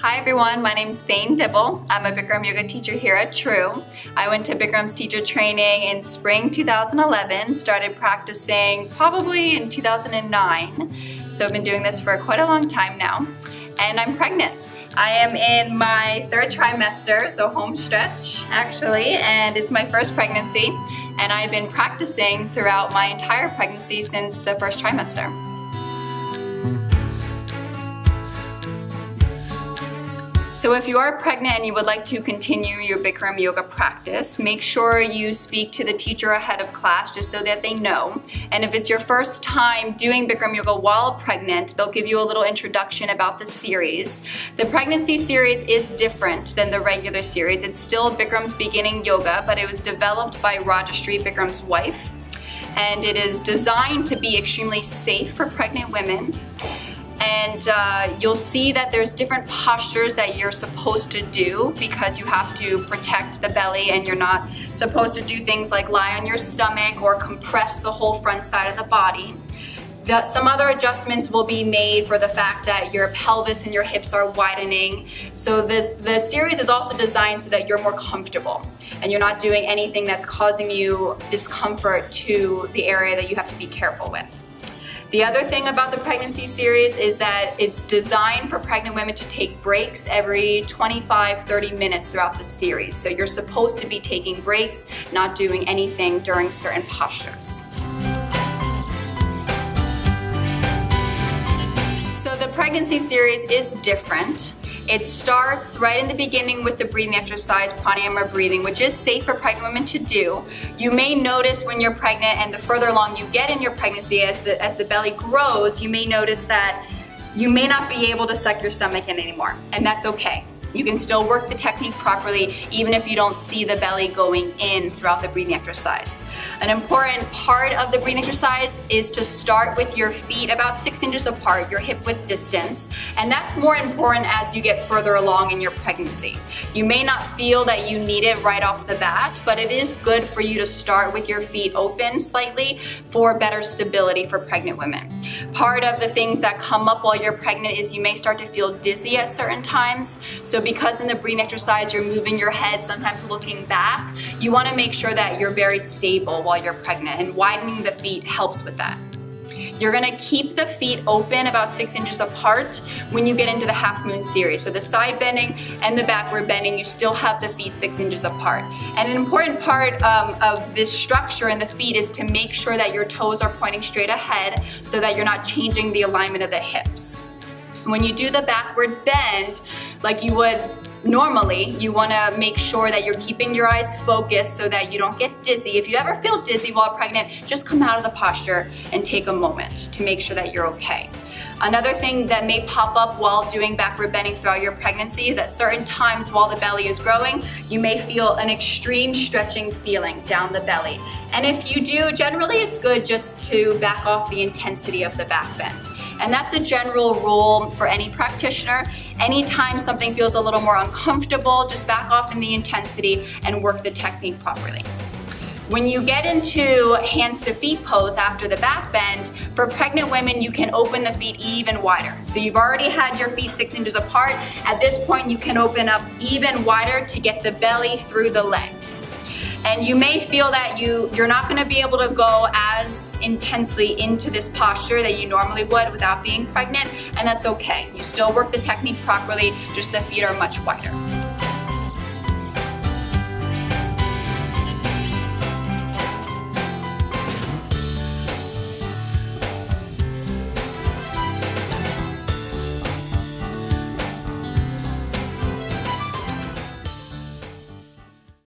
Hi everyone, my name's THAYNE. I'm a Bikram Yoga teacher here at True. I went to Bikram's teacher training in spring 2011, started practicing probably in 2009, so I've been doing this for quite a long time now, and I'm pregnant. I am in my third trimester, so home stretch actually, and it's my first pregnancy, and I've been practicing throughout my entire pregnancy since the first trimester. So if you are pregnant and you would like to continue your Bikram Yoga practice, make sure you speak to the teacher ahead of class just so that they know. And if it's your first time doing Bikram Yoga while pregnant, they'll give you a little introduction about the series. The pregnancy series is different than the regular series. It's still Bikram's beginning yoga, but it was developed by Rajashree, Bikram's wife. And it is designed to be extremely safe for pregnant women. And you'll see that there's different postures that you're supposed to do because you have to protect the belly, and you're not supposed to do things like lie on your stomach or compress the whole front side of the body. Some other adjustments will be made for the fact that your pelvis and your hips are widening. So the series is also designed so that you're more comfortable and you're not doing anything that's causing you discomfort to the area that you have to be careful with. The other thing about the pregnancy series is that it's designed for pregnant women to take breaks every 25-30 minutes throughout the series. So you're supposed to be taking breaks, not doing anything during certain postures. So the pregnancy series is different. It starts right in the beginning with the breathing exercise, pranayama breathing, which is safe for pregnant women to do. You may notice when you're pregnant, and the further along you get in your pregnancy, as the belly grows, you may notice that you may not be able to suck your stomach in anymore, and that's okay. You can still work the technique properly even if you don't see the belly going in throughout the breathing exercise. An important part of the breathing exercise is to start with your feet about 6 inches apart, your hip width distance, and that's more important as you get further along in your pregnancy. You may not feel that you need it right off the bat, but it is good for you to start with your feet open slightly for better stability for pregnant women. Part of the things that come up while you're pregnant is you may start to feel dizzy at certain times. So because in the breathing exercise you're moving your head, sometimes looking back, you want to make sure that you're very stable while you're pregnant, and widening the feet helps with that. You're going to keep the feet open about 6 inches apart when you get into the half moon series. So the side bending and the backward bending, you still have the feet 6 inches apart. And an important part of this structure in the feet is to make sure that your toes are pointing straight ahead so that you're not changing the alignment of the hips. When you do the backward bend, like you would normally, you want to make sure that you're keeping your eyes focused so that you don't get dizzy. If you ever feel dizzy while pregnant, just come out of the posture and take a moment to make sure that you're okay. Another thing that may pop up while doing backward bending throughout your pregnancy is at certain times while the belly is growing, you may feel an extreme stretching feeling down the belly. And if you do, generally it's good just to back off the intensity of the back bend. And that's a general rule for any practitioner. Anytime something feels a little more uncomfortable, just back off in the intensity and work the technique properly. When you get into hands to feet pose after the back bend, for pregnant women, you can open the feet even wider. So you've already had your feet 6 inches apart. At this point, you can open up even wider to get the belly through the legs. And you may feel that you're not going to be able to go as intensely into this posture that you normally would without being pregnant, and that's okay. You still work the technique properly, just the feet are much wider.